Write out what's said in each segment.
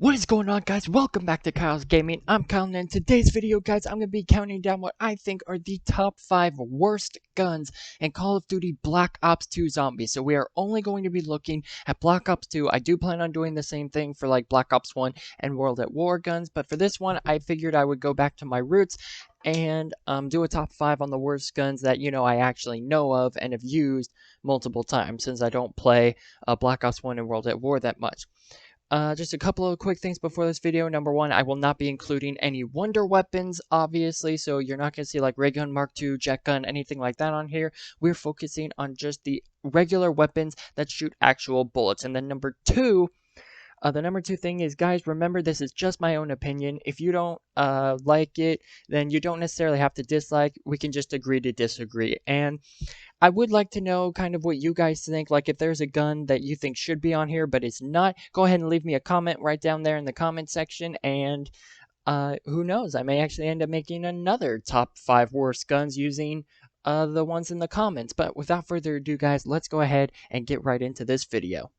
What is going on, guys? Welcome back to Kyle's Gaming. I'm Kyle, and in today's video, guys, I'm going to be counting down what I think are the top 5 worst guns in Call of Duty Black Ops 2 Zombies. So we are only going to be looking at Black Ops 2. I do plan on doing the same thing for like Black Ops 1 and World at War guns, but for this one, I figured I would go back to my roots and do a top 5 on the worst guns that, I actually know of and have used multiple times since I don't play Black Ops 1 and World at War that much. Just a couple of quick things before this video. Number one, I will not be including any wonder weapons, obviously, so you're not going to see like Ray Gun Mark II, Jet Gun, anything like that on here. We're focusing on just the regular weapons that shoot actual bullets. And then number two, the number two thing is, guys, remember this is just my own opinion. If you don't like it, then you don't necessarily have to dislike. We can just agree to disagree. And I would like to know kind of what you guys think. Like if there's a gun that you think should be on here, but it's not, go ahead and leave me a comment right down there in the comment section. And who knows, I may actually end up making another top 5 worst guns using the ones in the comments. But without further ado, guys, let's go ahead and get right into this video.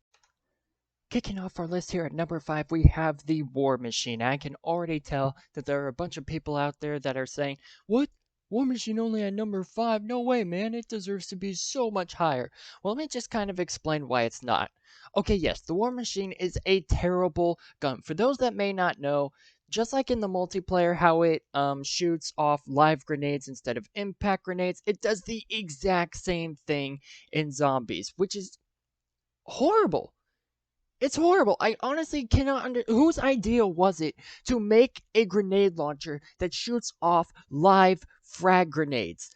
Kicking off our list here at number 5, we have the War Machine. I can already tell that there are a bunch of people out there that are saying, what? War Machine only at number 5? No way, man. It deserves to be so much higher. Well, let me just kind of explain why it's not. Okay, yes, the War Machine is a terrible gun. For those that may not know, just like in the multiplayer, how it shoots off live grenades instead of impact grenades, it does the exact same thing in zombies, which is horrible. It's horrible. I honestly cannot whose idea was it to make a grenade launcher that shoots off live frag grenades?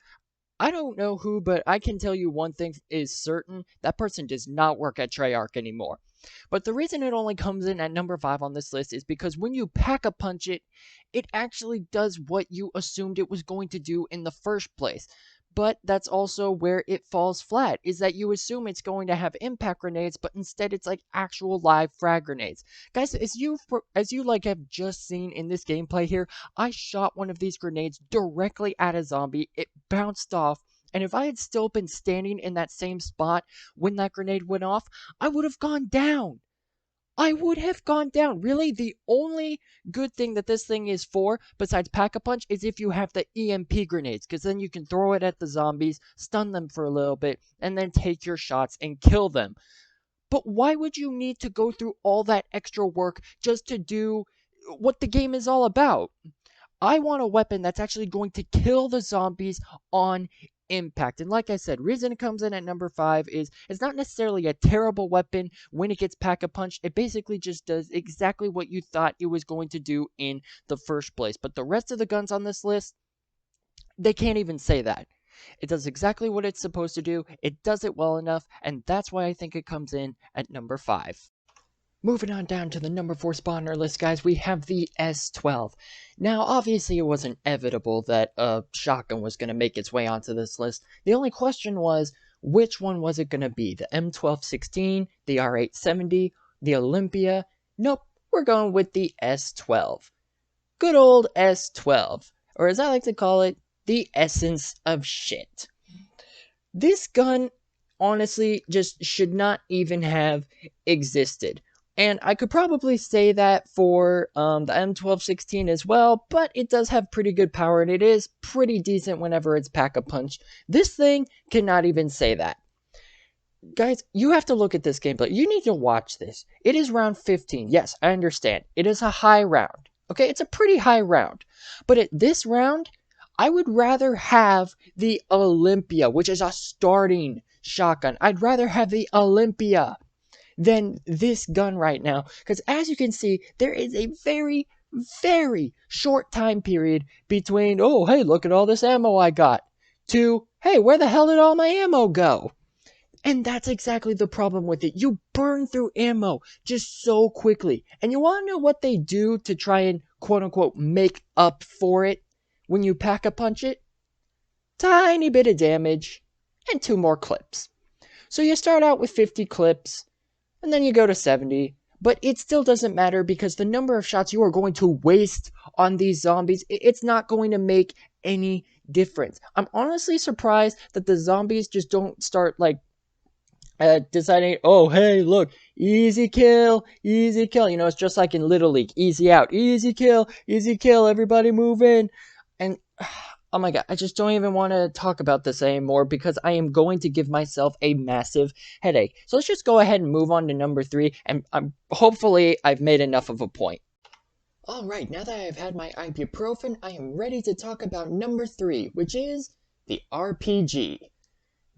I don't know who, but I can tell you one thing is certain. That person does not work at Treyarch anymore. But the reason it only comes in at number 5 on this list is because when you pack-a-punch it, it actually does what you assumed it was going to do in the first place. But that's also where it falls flat, is that you assume it's going to have impact grenades, but instead it's like actual live frag grenades. Guys, as you like have just seen in this gameplay here, I shot one of these grenades directly at a zombie. It bounced off, and if I had still been standing in that same spot when that grenade went off, I would have gone down. I would have gone down. Really, the only good thing that this thing is for, besides Pack-a-Punch, is if you have the EMP grenades, because then you can throw it at the zombies, stun them for a little bit, and then take your shots and kill them. But why would you need to go through all that extra work just to do what the game is all about? I want a weapon that's actually going to kill the zombies on impact. And like I said, reason it comes in at number 5 is it's not necessarily a terrible weapon when it gets pack-a-punch. It basically just does exactly what you thought it was going to do in the first place. But the rest of the guns on this list, they can't even say that. It does exactly what it's supposed to do. It does it well enough, and that's why I think it comes in at number 5. Moving on down to the number 4 spot on our list, guys, we have the S12. Now, obviously, it was inevitable that a shotgun was going to make its way onto this list. The only question was, which one was it going to be? The M1216, the R870, the Olympia? Nope, we're going with the S12. Good old S12, or as I like to call it, the essence of shit. This gun, honestly, just should not even have existed. And I could probably say that for the M1216 as well, but it does have pretty good power, and it is pretty decent whenever it's pack-a-punch. This thing cannot even say that. Guys, you have to look at this gameplay. You need to watch this. It is round 15. Yes, I understand. It is a high round. Okay, it's a pretty high round. But at this round, I would rather have the Olympia, which is a starting shotgun. I'd rather have the Olympia than this gun right now, because as you can see, there is a very, very short time period between, oh, hey, look at all this ammo I got, to, hey, where the hell did all my ammo go? And that's exactly the problem with it. You burn through ammo just so quickly. And you want to know what they do to try and, quote-unquote, make up for it when you pack-a-punch it? Tiny bit of damage and 2 more clips. So you start out with 50 clips, and then you go to 70, but it still doesn't matter because the number of shots you are going to waste on these zombies, it's not going to make any difference. I'm honestly surprised that the zombies just don't start, like, deciding, oh, hey, look, easy kill, easy kill. You know, it's just like in Little League, easy out, easy kill, everybody move in. And oh my god, I just don't even want to talk about this anymore because I am going to give myself a massive headache. So let's just go ahead and move on to number 3, and hopefully I've made enough of a point. Alright, now that I've had my ibuprofen, I am ready to talk about number 3, which is the RPG.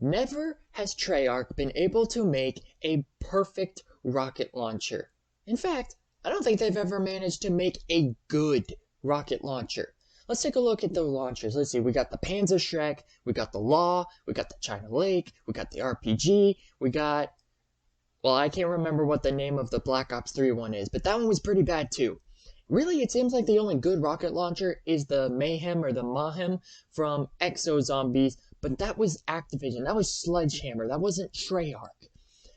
Never has Treyarch been able to make a perfect rocket launcher. In fact, I don't think they've ever managed to make a good rocket launcher. Let's take a look at the launchers. Let's see, we got the Panzer Shrek, we got the Law, we got the China Lake, we got the RPG, we got... Well, I can't remember what the name of the Black Ops 3 one is, but that one was pretty bad too. Really, it seems like the only good rocket launcher is the Mayhem or the Mahem from Exo Zombies, but that was Activision, that was Sledgehammer, that wasn't Treyarch.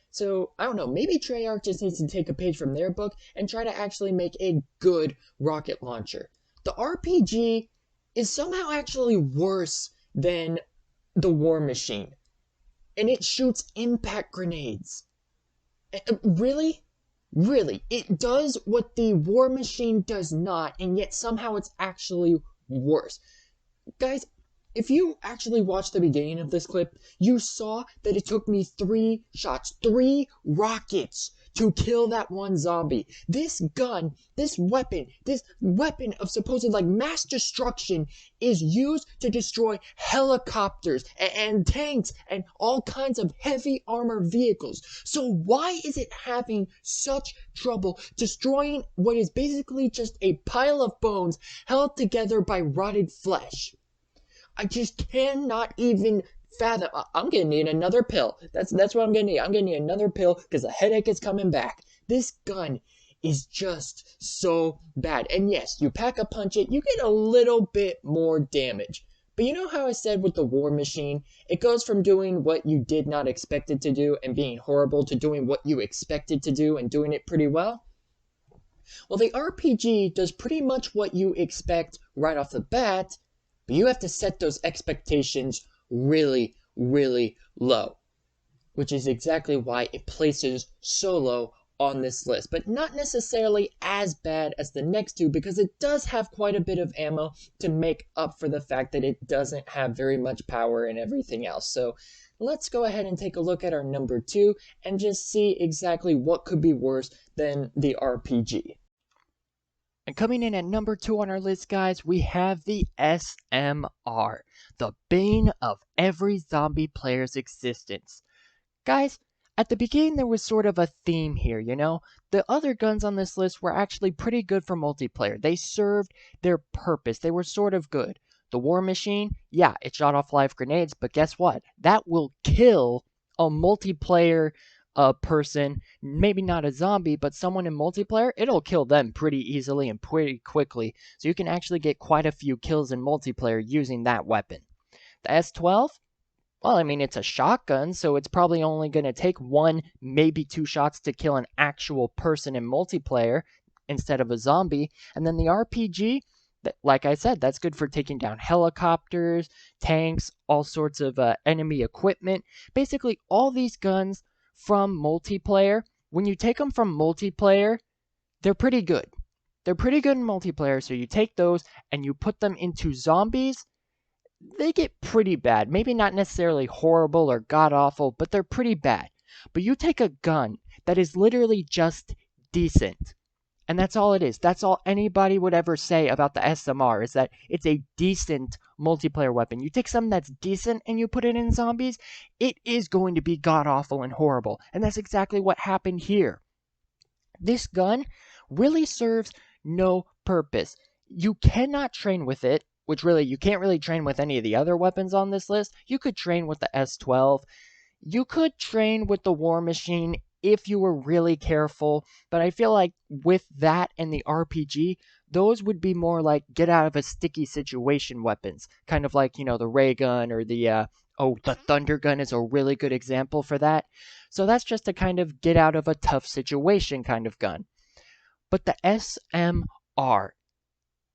So, I don't know, maybe Treyarch just needs to take a page from their book and try to actually make a good rocket launcher. The RPG is somehow actually worse than the War Machine, and it shoots impact grenades. Really? Really, it does what the War Machine does not, and yet somehow it's actually worse. Guys, if you actually watched the beginning of this clip, you saw that it took me 3 shots, 3 rockets to kill that one zombie. This gun, this weapon of supposed like mass destruction is used to destroy helicopters and tanks and all kinds of heavy armor vehicles. So why is it having such trouble destroying what is basically just a pile of bones held together by rotted flesh? I just cannot even fathom. I'm gonna need another pill. That's what I'm gonna need. I'm gonna need another pill because the headache is coming back. This gun is just so bad. And yes, you pack a punch it, you get a little bit more damage. But you know how I said with the War Machine, it goes from doing what you did not expect it to do and being horrible to doing what you expected to do and doing it pretty well? Well, the RPG does pretty much what you expect right off the bat, but you have to set those expectations really, really low, which is exactly why it places so low on this list, but not necessarily as bad as the next two because it does have quite a bit of ammo to make up for the fact that it doesn't have very much power and everything else. So let's go ahead and take a look at our number 2 and just see exactly what could be worse than the RPG. And coming in at number 2 on our list, guys, we have the SMR, the bane of every zombie player's existence. Guys, at the beginning there was sort of a theme here, you know? The other guns on this list were actually pretty good for multiplayer. They served their purpose. They were sort of good. The War Machine, yeah, it shot off live grenades, but guess what? That will kill a multiplayer person, maybe not a zombie, but someone in multiplayer, it'll kill them pretty easily and pretty quickly. So you can actually get quite a few kills in multiplayer using that weapon. The S12, well, I mean, it's a shotgun, so it's probably only going to take 1, maybe 2 shots to kill an actual person in multiplayer instead of a zombie. And then the RPG, like I said, that's good for taking down helicopters, tanks, all sorts of enemy equipment. Basically, all these guns from multiplayer, when you take them from multiplayer, they're pretty good. They're pretty good in multiplayer, so you take those and you put them into zombies, they get pretty bad. Maybe not necessarily horrible or god-awful, but they're pretty bad. But you take a gun that is literally just decent, and that's all it is. That's all anybody would ever say about the SMR, is that it's a decent multiplayer weapon. You take something that's decent and you put it in zombies, it is going to be god-awful and horrible. And that's exactly what happened here. This gun really serves no purpose. You cannot train with it, which really, you can't really train with any of the other weapons on this list. You could train with the S12. You could train with the War Machine if you were really careful, but I feel like with that and the RPG, those would be more like get out of a sticky situation weapons, kind of like, you know, the ray gun or the thunder gun is a really good example for that. So that's just a kind of get out of a tough situation kind of gun. But the SMR,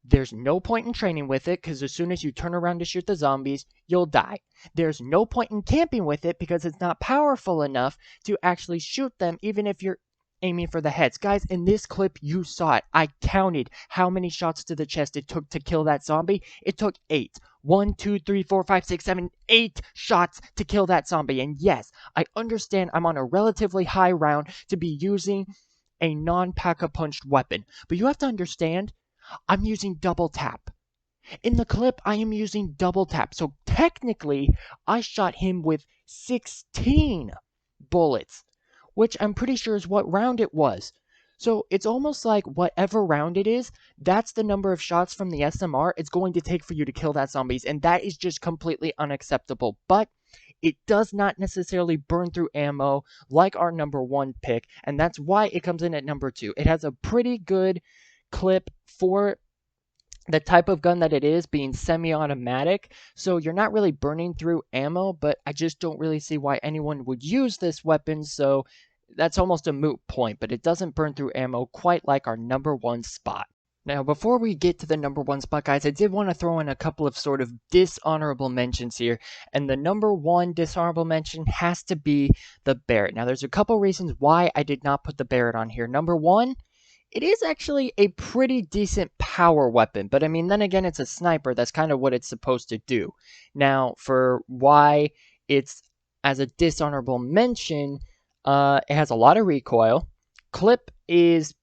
There's no point in training with it because as soon as you turn around to shoot the zombies, you'll die. There's no point in camping with it because it's not powerful enough to actually shoot them even if you're aiming for the heads. Guys, in this clip, you saw it. I counted how many shots to the chest it took to kill that zombie. It took 8. 1, 2, 3, 4, 5, 6, 7, 8 shots to kill that zombie. And yes, I understand I'm on a relatively high round to be using a non-pack-a-punched weapon. But you have to understand, I'm using double tap. In the clip, I am using double tap. So technically, I shot him with 16 bullets, which I'm pretty sure is what round it was. So it's almost like whatever round it is, that's the number of shots from the SMR it's going to take for you to kill that zombies. And that is just completely unacceptable. But it does not necessarily burn through ammo like our number 1 pick. And that's why it comes in at number 2. It has a pretty good clip for the type of gun that it is, being semi-automatic, so you're not really burning through ammo, but I just don't really see why anyone would use this weapon, so that's almost a moot point, but it doesn't burn through ammo quite like our number 1 spot. Now, before we get to the number 1 spot, guys, I did want to throw in a couple of sort of dishonorable mentions here, and the number 1 dishonorable mention has to be the Barrett. Now, there's a couple reasons why I did not put the Barrett on here. Number 1, it is actually a pretty decent power weapon, but I mean, then again, it's a sniper. That's kind of what it's supposed to do. Now, for why it's as a dishonorable mention, it has a lot of recoil. Clip is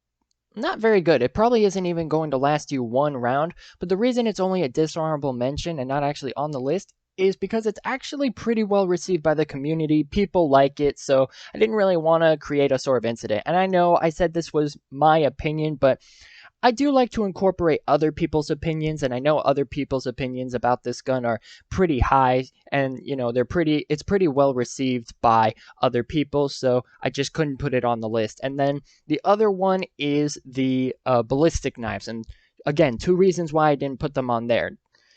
not very good. It probably isn't even going to last you 1 round, but the reason it's only a dishonorable mention and not actually on the list is because it's actually pretty well received by the community. People like it, so I didn't really want to create a sort of incident. And I know I said this was my opinion, but I do like to incorporate other people's opinions, and I know other people's opinions about this gun are pretty high, and you know it's pretty well received by other people, so I just couldn't put it on the list. And then the other one is the ballistic knives, and again, 2 reasons why I didn't put them on there.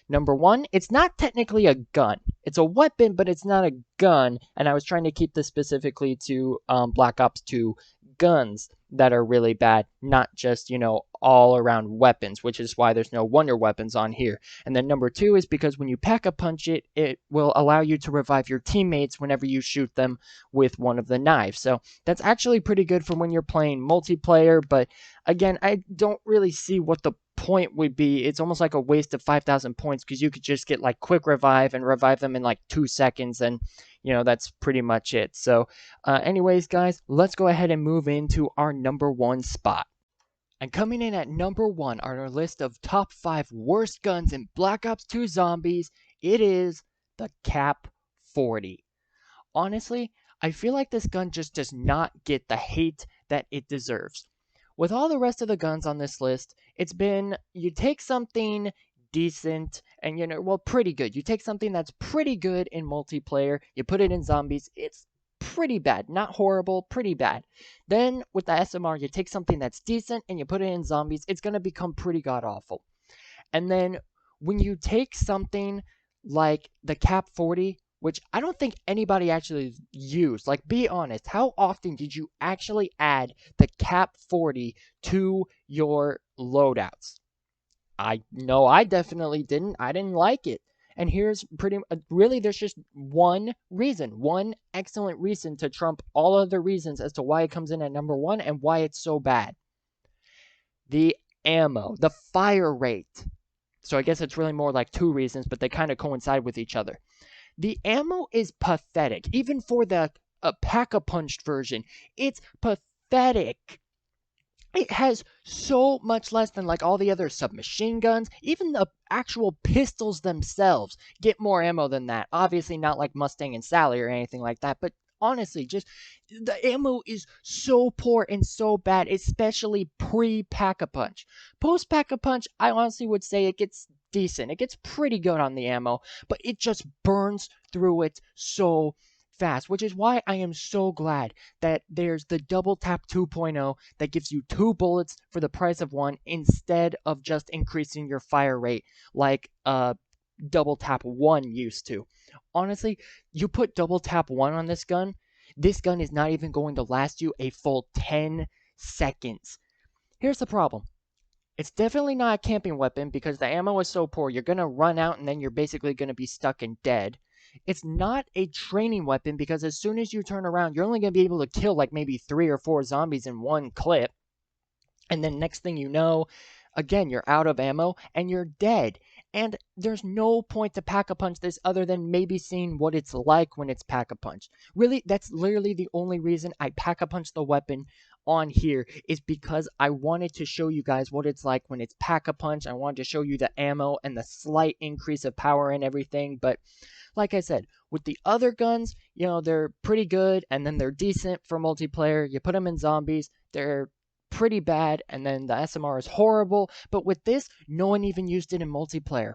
Number 1, it's not technically a gun. It's a weapon, but it's not a gun. And I was trying to keep this specifically to Black Ops 2 guns that are really bad, not just, all around weapons, which is why there's no wonder weapons on here. And then number 2 is because when you pack-a-punch it, it will allow you to revive your teammates whenever you shoot them with one of the knives. So that's actually pretty good for when you're playing multiplayer, but again, I don't really see what the point would be. It's almost like a waste of 5,000 points because you could just get like quick revive and revive them in like 2 seconds, and that's pretty much it. So anyways, guys, let's go ahead and move into our number 1 spot. And coming in at number 1 on our list of top 5 worst guns in Black Ops 2 Zombies, it is the Cap 40. Honestly, I feel like this gun just does not get the hate that it deserves. With all the rest of the guns on this list, it's been, you take something decent and, pretty good. You take something that's pretty good in multiplayer, you put it in zombies, it's pretty bad. Not horrible, pretty bad. Then, with the SMR, you take something that's decent and you put it in zombies, it's going to become pretty god-awful. And then, when you take something like the Cap 40, which I don't think anybody actually used. Like, be honest, how often did you actually add the Cap 40 to your loadouts? I know I definitely didn't. I didn't like it. And here's really, there's just one reason, one excellent reason to trump all other reasons as to why it comes in at number 1 and why it's so bad. The ammo, the fire rate. So I guess it's really more like 2 reasons, but they kind of coincide with each other. The ammo is pathetic. Even for the pack-a-punched version, it's pathetic. It has so much less than like all the other submachine guns. Even the actual pistols themselves get more ammo than that. Obviously not like Mustang and Sally or anything like that, but honestly, just the ammo is so poor and so bad, especially pre-pack-a-punch. Post-pack-a-punch, I honestly would say it gets decent. It gets pretty good on the ammo, but it just burns through it so fast, which is why I am so glad that there's the Double Tap 2.0 that gives you 2 bullets for the price of 1 instead of just increasing your fire rate like Double Tap 1 used to. Honestly, you put Double Tap 1 on this gun is not even going to last you a full 10 seconds. Here's the problem. It's definitely not a camping weapon because the ammo is so poor, you're going to run out and then you're basically going to be stuck and dead. It's not a training weapon because as soon as you turn around, you're only going to be able to kill like maybe 3 or 4 zombies in one clip. And then next thing you know, again, you're out of ammo and you're dead. And there's no point to pack-a-punch this other than maybe seeing what it's like when it's pack-a-punch. Really, that's literally the only reason I pack-a-punch the weapon on here is because I wanted to show you guys what it's like when it's pack-a-punch. I wanted to show you the ammo and the slight increase of power and everything. But like I said, with the other guns, they're pretty good and then they're decent for multiplayer. You put them in zombies, they're pretty bad, and then the SMR is horrible. But with this, no one even used it in multiplayer.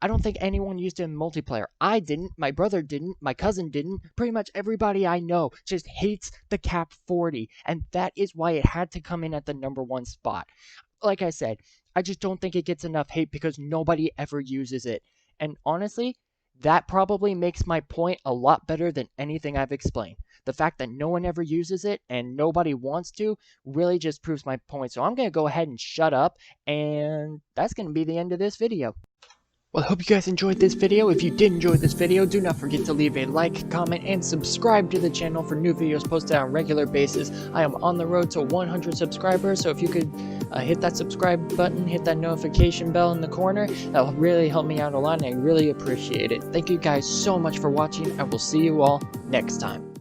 I don't think anyone used it in multiplayer. I didn't, my brother didn't, my cousin didn't. Pretty much everybody I know just hates the Cap 40, and that is why it had to come in at the #1 spot. Like I said, I just don't think it gets enough hate because nobody ever uses it. And honestly, that probably makes my point a lot better than anything I've explained. The fact that no one ever uses it and nobody wants to really just proves my point. So I'm going to go ahead and shut up, and that's going to be the end of this video. Well, I hope you guys enjoyed this video. If you did enjoy this video, do not forget to leave a like, comment, and subscribe to the channel for new videos posted on a regular basis. I am on the road to 100 subscribers, so if you could hit that subscribe button, hit that notification bell in the corner, that will really help me out a lot, and I really appreciate it. Thank you guys so much for watching. I will see you all next time.